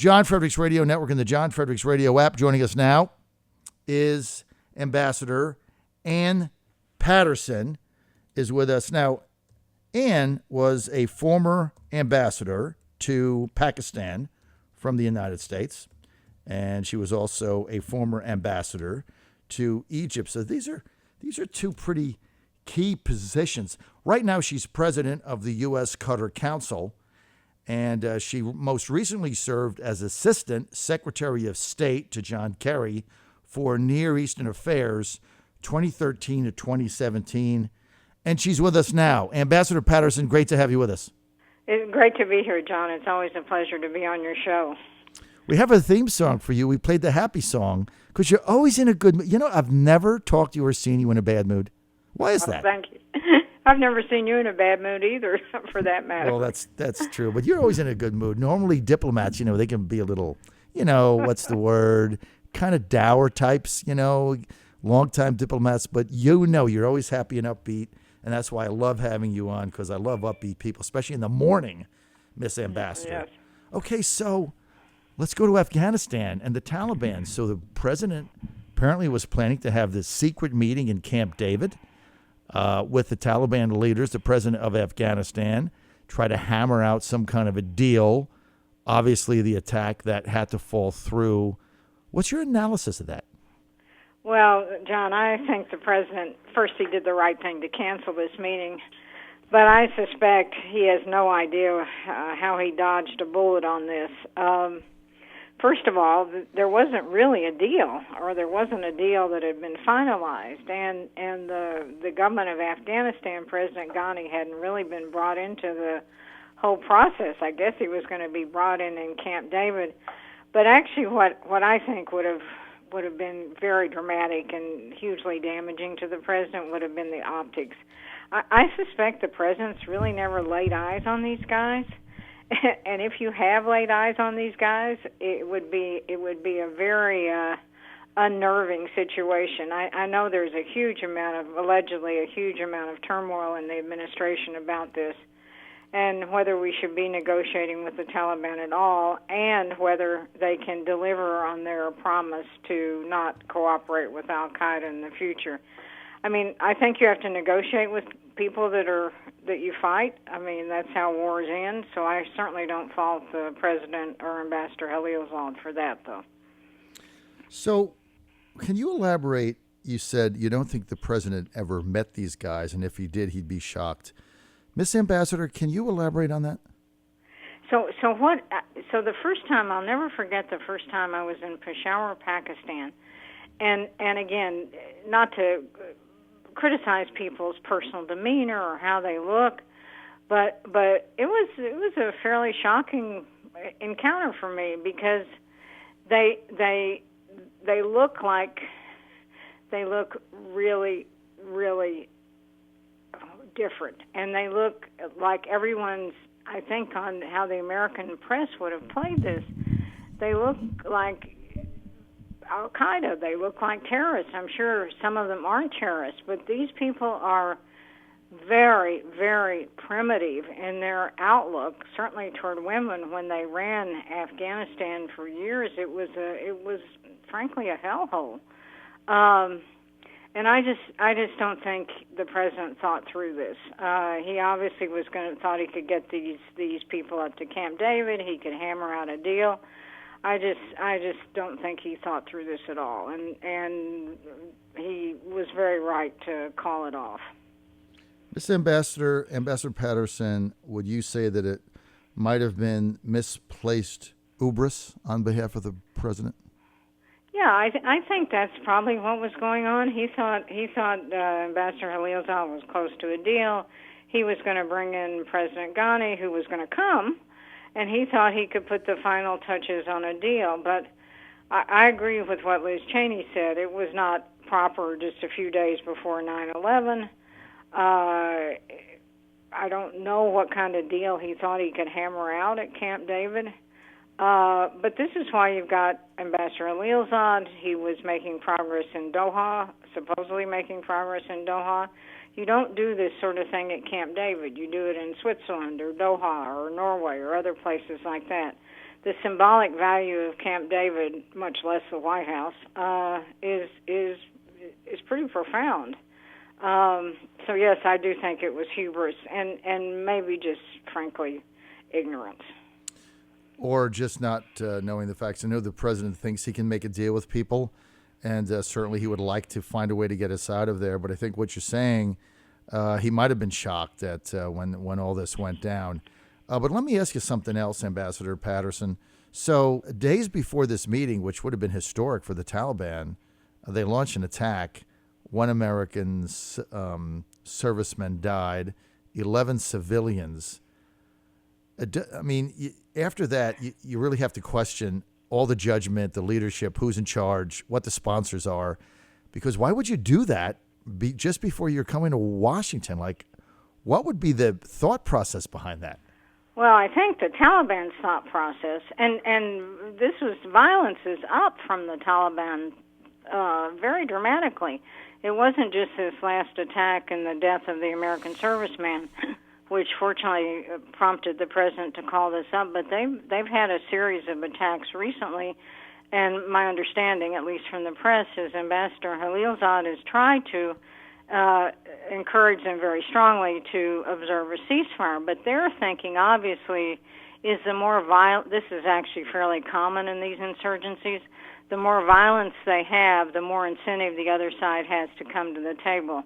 John Fredericks Radio Network and the John Fredericks Radio app. Joining us now is Ambassador Ann Patterson is with us. Now, Ann was a former ambassador to Pakistan from the United States, and she was also a former ambassador to Egypt. So these are two pretty key positions. Right now, she's president of the U.S. Qatar Council, and she most recently served as Assistant Secretary of State to John Kerry for Near Eastern Affairs 2013 to 2017. And she's with us now. Ambassador Patterson, great to have you with us. It's great to be here, John. It's always a pleasure to be on your show. We have a theme song for you. We played the happy song because you're always in a good mood. You know, I've never talked to you or seen you in a bad mood. Why is that? Thank you. I've never seen you in a bad mood either, for that matter. Well, that's true. But you're always in a good mood. Normally, diplomats, they can be a little, what's the word? Kind of dour types, long-time diplomats. But you're always happy and upbeat. And that's why I love having you on, because I love upbeat people, especially in the morning, Miss Ambassador. Yes. Okay, so let's go to Afghanistan and the Taliban. So the president apparently was planning to have this secret meeting in Camp David with the Taliban leaders, the president of Afghanistan, try to hammer out some kind of a deal. Obviously, the attack that had to fall through. What's your analysis of that? Well, John, I think the president, first he did the right thing to cancel this meeting, but I suspect he has no idea how he dodged a bullet on this. First of all, there wasn't really a deal, or there wasn't a deal that had been finalized, and the government of Afghanistan, President Ghani, hadn't really been brought into the whole process. I guess he was going to be brought in Camp David, but actually what I think would have been very dramatic and hugely damaging to the president would have been the optics. I suspect the president's really never laid eyes on these guys. And if you have laid eyes on these guys, it would be a very unnerving situation. I know there's allegedly a huge amount of turmoil in the administration about this, and whether we should be negotiating with the Taliban at all, and whether they can deliver on their promise to not cooperate with Al-Qaeda in the future. I mean, I think you have to negotiate with people that you fight. I mean, that's how wars end. So I certainly don't fault the president or Ambassador Khalilzad for that, though. So, can you elaborate? You said you don't think the president ever met these guys, and if he did, he'd be shocked. Miss Ambassador, can you elaborate on that? So the first time, I'll never forget the first time I was in Peshawar, Pakistan, and again, not to criticize people's personal demeanor or how they look, but it was a fairly shocking encounter for me, because they look really, really different, and they look like everyone's, I think, on how the American press would have played this. They look like Al-Qaeda. They look like terrorists. I'm sure some of them aren't terrorists, but these people are very, very primitive in their outlook, certainly toward women. When they ran Afghanistan for years, it was frankly a hellhole. And I just don't think the president thought through this. He obviously thought he could get these people up to Camp David. He could hammer out a deal. I just don't think he thought through this at all, and he was very right to call it off. Miss Ambassador Patterson, would you say that it might have been misplaced hubris on behalf of the president? Yeah, I think that's probably what was going on. He thought Ambassador Khalilzad was close to a deal. He was going to bring in President Ghani, who was going to come, and he thought he could put the final touches on a deal. But I agree with what Liz Cheney said. It was not proper just a few days before 9/11. I don't know what kind of deal he thought he could hammer out at Camp David. But this is why you've got Ambassador Khalilzad. He was making progress in Doha, supposedly making progress in Doha. You don't do this sort of thing at Camp David. You do it in Switzerland or Doha or Norway or other places like that. the symbolic value of Camp David, much less the White House, is pretty profound. So yes, I do think it was hubris and maybe just, frankly, ignorance. Or just not knowing the facts. I know the president thinks he can make a deal with people, and certainly he would like to find a way to get us out of there. But I think what you're saying, he might have been shocked at when all this went down. But let me ask you something else, Ambassador Patterson. So days before this meeting, which would have been historic for the Taliban, they launched an attack. One American serviceman died, 11 civilians. I mean, after that, you really have to question all the judgment, the leadership, who's in charge, what the sponsors are. Because why would you do that just before you're coming to Washington? Like, what would be the thought process behind that? Well, I think the Taliban's thought process, and this was, violence is up from the Taliban very dramatically. It wasn't just this last attack and the death of the American serviceman, which fortunately prompted the president to call this up, but they've had a series of attacks recently, and my understanding, at least from the press, is Ambassador Khalilzad has tried to encourage them very strongly to observe a ceasefire, but their thinking, obviously, is the more violent, this is actually fairly common in these insurgencies, the more violence they have, the more incentive the other side has to come to the table.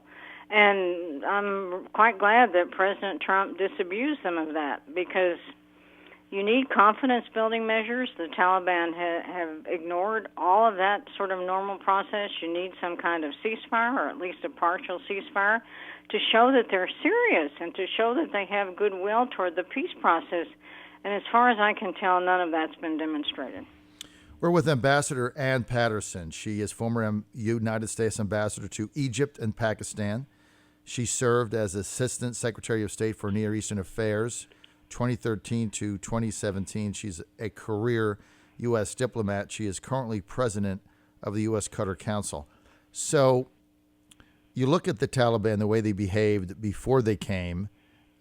And I'm quite glad that President Trump disabused them of that, because you need confidence-building measures. The Taliban have ignored all of that sort of normal process. You need some kind of ceasefire, or at least a partial ceasefire, to show that they're serious and to show that they have goodwill toward the peace process. And as far as I can tell, none of that's been demonstrated. We're with Ambassador Ann Patterson. She is former United States Ambassador to Egypt and Pakistan. She served as Assistant Secretary of State for Near Eastern Affairs, 2013 to 2017. She's a career U.S. diplomat. She is currently president of the U.S. Qatar Council. So you look at the Taliban, the way they behaved before they came.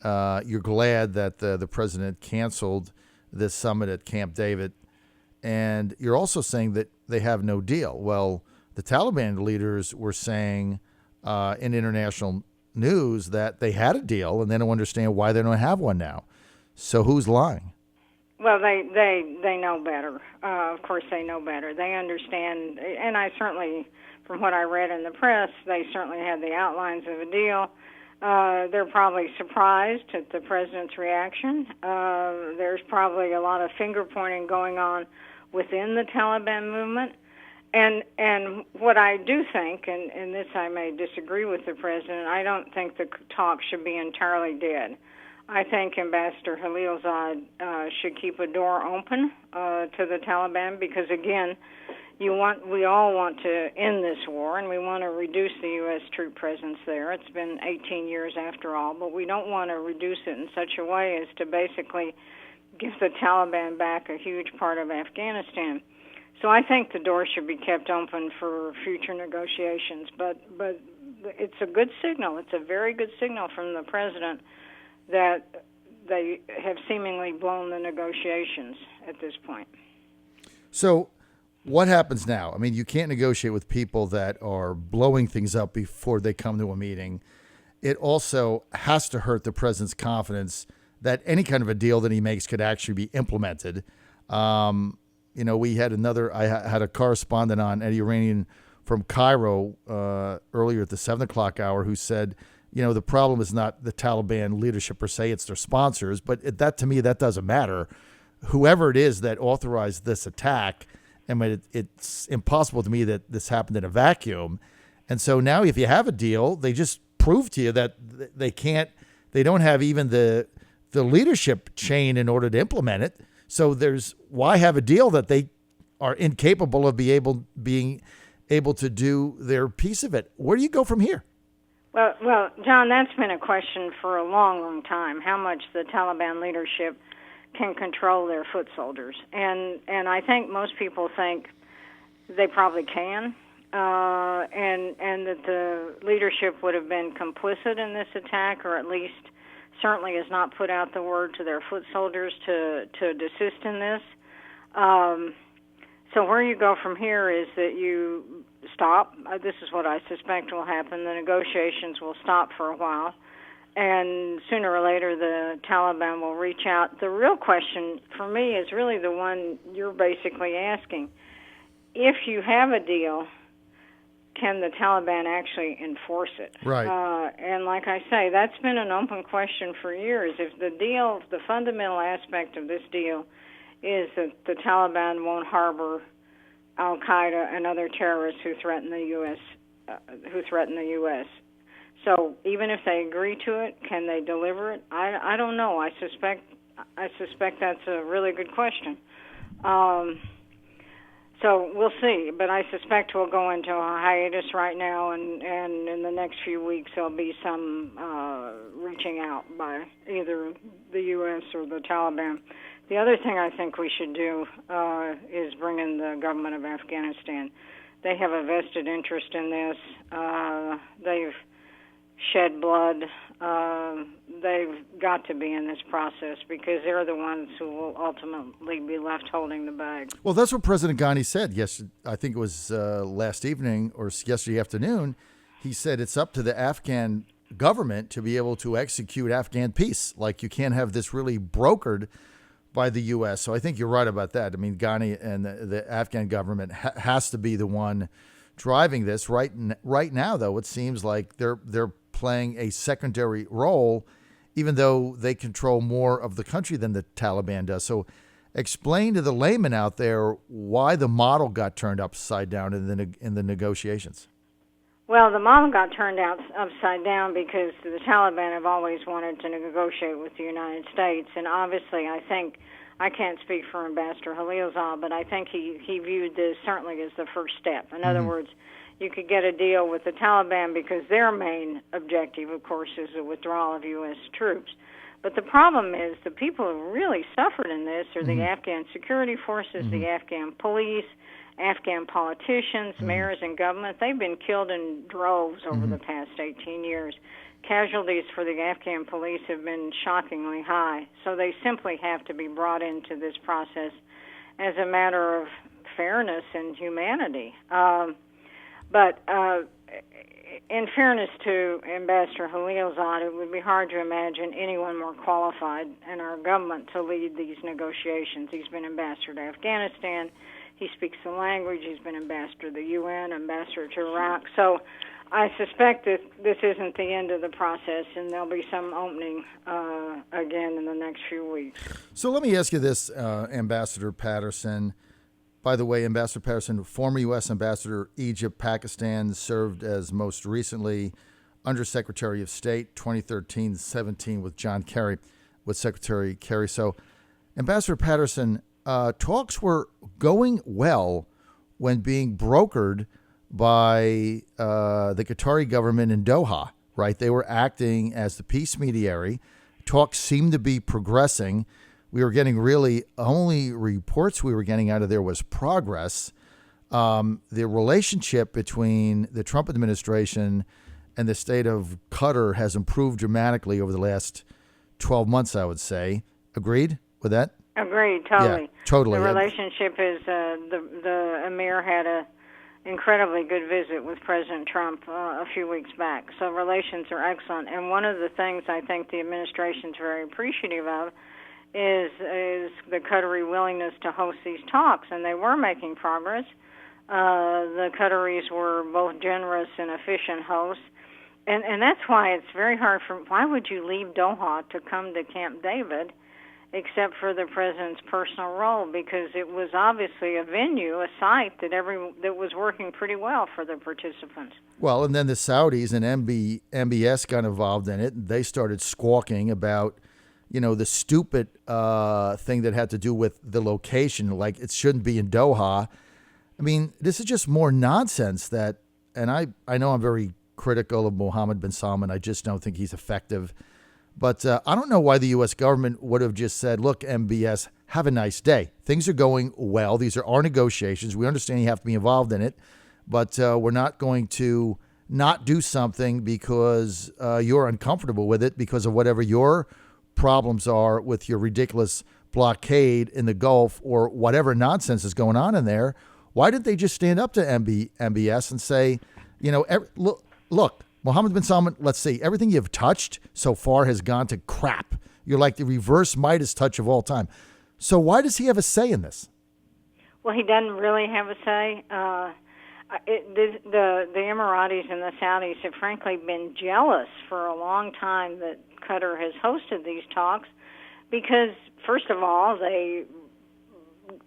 You're glad that the president canceled this summit at Camp David. And you're also saying that they have no deal. Well, the Taliban leaders were saying in international news that they had a deal, and they don't understand why they don't have one now. So who's lying? Well, they know better. Of course, they know better. They understand, and I certainly, from what I read in the press, they certainly had the outlines of a deal. They're probably surprised at the president's reaction. There's probably a lot of finger-pointing going on within the Taliban movement. And what I do think, and this I may disagree with the president, I don't think the talk should be entirely dead. I think Ambassador Khalilzad should keep a door open to the Taliban because, again, we all want to end this war, and we want to reduce the U.S. troop presence there. It's been 18 years after all, but we don't want to reduce it in such a way as to basically give the Taliban back a huge part of Afghanistan. So I think the door should be kept open for future negotiations. But it's a good signal. It's a very good signal from the president that they have seemingly blown the negotiations at this point. So what happens now? I mean, you can't negotiate with people that are blowing things up before they come to a meeting. It also has to hurt the president's confidence that any kind of a deal that he makes could actually be implemented. We had I had a correspondent on, Eddie Iranian from Cairo, earlier at the 7 o'clock hour, who said, the problem is not the Taliban leadership per se, it's their sponsors. But to me, that doesn't matter. Whoever it is that authorized this attack, it's impossible to me that this happened in a vacuum. And so now if you have a deal, they just prove to you that they don't have even the leadership chain in order to implement it. So why have a deal that they are incapable of being able to do their piece of it? Where do you go from here? Well, John, that's been a question for a long, long time, how much the Taliban leadership can control their foot soldiers. And I think most people think they probably can, and that the leadership would have been complicit in this attack, or at least certainly has not put out the word to their foot soldiers to desist in this. So where you go from here is that you stop. This is what I suspect will happen. The negotiations will stop for a while, and sooner or later the Taliban will reach out. The real question for me is really the one you're basically asking. If you have a deal, can the Taliban actually enforce it? Right. And like I say, that's been an open question for years. If the deal, the fundamental aspect of this deal is that the Taliban won't harbor Al-Qaeda and other terrorists who threaten the U.S. So even if they agree to it, can they deliver it? I don't know. I suspect that's a really good question. So we'll see, but I suspect we'll go into a hiatus right now, and in the next few weeks there'll be some reaching out by either the U.S. or the Taliban. The other thing I think we should do is bring in the government of Afghanistan. They have a vested interest in this. They've shed blood. They've got to be in this process because they're the ones who will ultimately be left holding the bag. Well, that's what President Ghani said. Yes, I think it was last evening or yesterday afternoon. He said it's up to the Afghan government to be able to execute Afghan peace. Like, you can't have this really brokered by the U.S. So I think you're right about that. I mean, Ghani and the Afghan government has to be the one driving this. Right now, though, it seems like they're playing a secondary role, even though they control more of the country than the Taliban does. So explain to the layman out there why the model got turned upside down in the negotiations. Well, the model got turned out upside down because the Taliban have always wanted to negotiate with the United States, and obviously I think, I can't speak for Ambassador Khalilzad, but I think he viewed this certainly as the first step. In other words, you could get a deal with the Taliban because their main objective, of course, is the withdrawal of U.S. troops. But the problem is the people who really suffered in this are the Afghan security forces, the Afghan police, Afghan politicians, mayors, and government. They've been killed in droves over the past 18 years. Casualties for the Afghan police have been shockingly high. So they simply have to be brought into this process as a matter of fairness and humanity. But in fairness to Ambassador Khalilzad, it would be hard to imagine anyone more qualified in our government to lead these negotiations. He's been ambassador to Afghanistan. He speaks the language. He's been ambassador to the UN, ambassador to Iraq. So I suspect that this isn't the end of the process, and there'll be some opening again in the next few weeks. So let me ask you this, Ambassador Patterson. By the way, Ambassador Patterson, former U.S. Ambassador Egypt, Pakistan, served as most recently Undersecretary of State, 2013-17 with John Kerry, with Secretary Kerry. So, Ambassador Patterson, talks were going well when being brokered by the Qatari government in Doha, right? They were acting as the peace mediator. Talks seemed to be progressing. We were getting really, only reports we were getting out of there was progress. The relationship between the Trump administration and the state of Qatar has improved dramatically over the last 12 months, I would say. Agreed with that? Agreed, totally. Yeah, totally. The relationship is, the Emir had a incredibly good visit with President Trump a few weeks back. So relations are excellent. And one of the things I think the administration's very appreciative of is the Qatari willingness to host these talks, and they were making progress. The Qataris were both generous and efficient hosts, and that's why it's very hard why would you leave Doha to come to Camp David except for the president's personal role, because it was obviously a venue, a site that was working pretty well for the participants. Well, and then the Saudis and MBS got involved in it. They started squawking about the stupid thing that had to do with the location, like it shouldn't be in Doha. I mean, this is just more nonsense and I know I'm very critical of Mohammed bin Salman. I just don't think he's effective. But I don't know why the U.S. government would have just said, look, MBS, have a nice day. Things are going well. These are our negotiations. We understand you have to be involved in it, but we're not going to not do something because you're uncomfortable with it because of whatever your problems are with your ridiculous blockade in the Gulf or whatever nonsense is going on in there, why didn't they just stand up to MBS and say, look, Mohammed bin Salman, let's see, everything you've touched so far has gone to crap. You're like the reverse Midas touch of all time. So why does he have a say in this? Well, he doesn't really have a say. The Emiratis and the Saudis have frankly been jealous for a long time that Qatar has hosted these talks because, first of all, they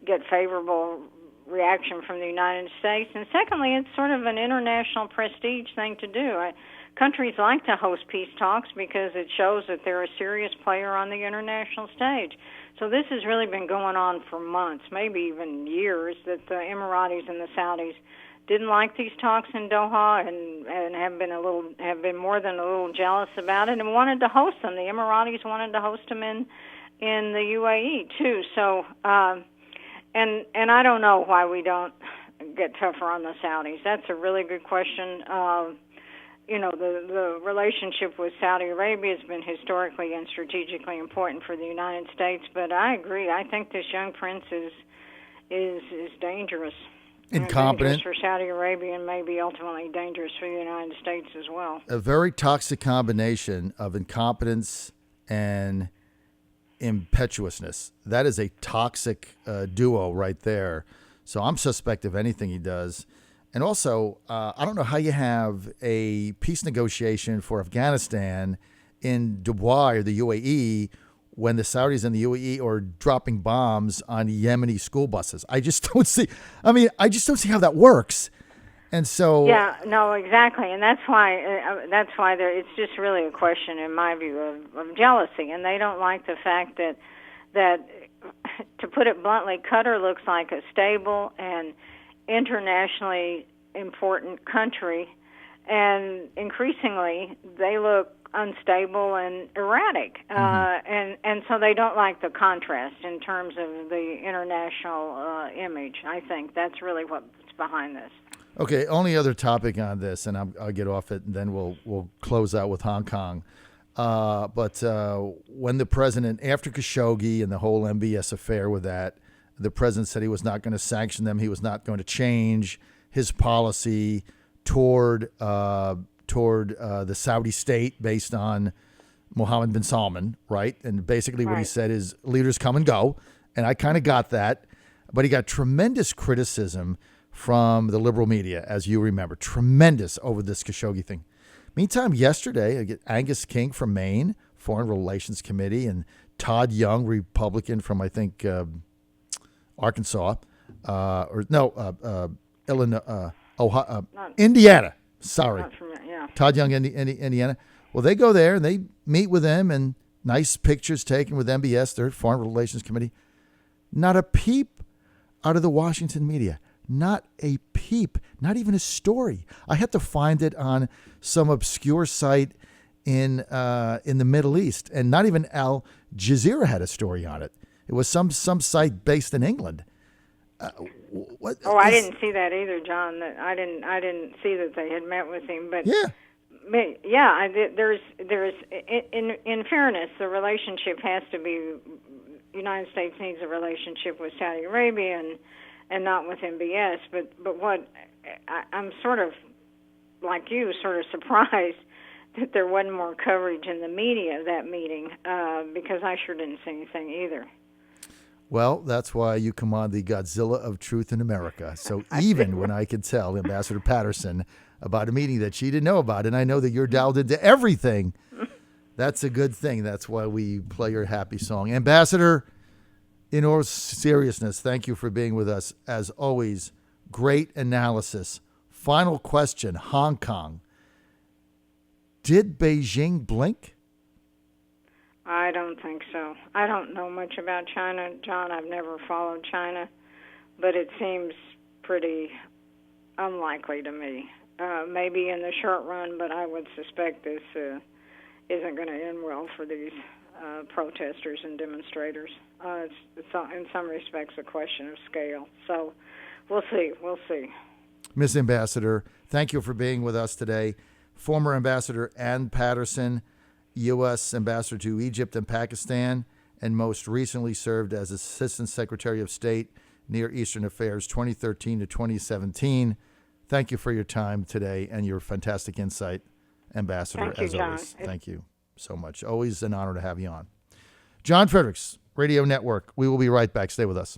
get favorable reaction from the United States, and secondly, it's sort of an international prestige thing to do. Countries like to host peace talks because it shows that they're a serious player on the international stage. So this has really been going on for months, maybe even years, that the Emiratis and the Saudis didn't like these talks in Doha and have been more than a little jealous about it and wanted to host them. The Emiratis wanted to host them in the UAE too. So and I don't know why we don't get tougher on the Saudis. That's a really good question. The relationship with Saudi Arabia has been historically and strategically important for the United States, but I agree. I think this young prince is dangerous. Incompetent. Dangerous for Saudi Arabia and maybe ultimately dangerous for the United States as well. A very toxic combination of incompetence and impetuousness. That is a toxic duo right there. So I'm suspect of anything he does. And also, I don't know how you have a peace negotiation for Afghanistan in Dubai or the UAE when the Saudis and the UAE are dropping bombs on Yemeni school buses. I just don't see how that works. And so yeah, no, exactly, and that's why it's just really a question, in my view, of jealousy, and they don't like the fact that to put it bluntly, Qatar looks like a stable and internationally important country, and increasingly they look unstable and erratic, and so they don't like the contrast in terms of the international image. I think that's really what's behind this. Okay, only other topic on this, and I'll get off it, and then we'll close out with Hong Kong. But when the president, after Khashoggi and the whole MBS affair with that, the president said he was not going to sanction them. He was not going to change his policy toward the Saudi state based on Mohammed bin Salman, right? And basically what he said is leaders come and go, and I kind of got that. But he got tremendous criticism from the liberal media, as you remember, tremendous over this Khashoggi thing. Meantime, yesterday, I get Angus King from Maine, Foreign Relations Committee, and Todd Young, Republican from, I think, Arkansas, Illinois, Ohio, Indiana. Sorry. Todd Young, Indiana. Well, they go there and they meet with them and nice pictures taken with MBS, their Foreign Relations Committee. Not a peep out of the Washington media. Not a peep. Not even a story. I had to find it on some obscure site in the Middle East, and not even Al Jazeera had a story on it. It was some site based in England. I didn't see that either, John. I didn't see that they had met with him. But there's in fairness, the relationship has to be. United States needs a relationship with Saudi Arabia and not with MBS. But what I'm sort of like you, sort of surprised that there wasn't more coverage in the media of that meeting because I sure didn't see anything either. Well, that's why you command the Godzilla of truth in America. So even when I could tell Ambassador Patterson about a meeting that she didn't know about, and I know that you're dialed into everything, that's a good thing. That's why we play your happy song. Ambassador, in all seriousness, thank you for being with us. As always, great analysis. Final question, Hong Kong. Did Beijing blink? I don't think so. I don't know much about China, John. I've never followed China, but it seems pretty unlikely to me. Maybe in the short run, but I would suspect this isn't going to end well for these protesters and demonstrators. It's in some respects a question of scale. So we'll see. Ms. Ambassador, thank you for being with us today. Former Ambassador Ann Patterson, U.S. Ambassador to Egypt and Pakistan, and most recently served as Assistant Secretary of State, Near Eastern Affairs, 2013 to 2017. Thank you for your time today and your fantastic insight, Ambassador, Thank you, as John. always. Thank you so much. Always an honor to have you on. John Fredericks Radio Network. We will be right back. Stay with us.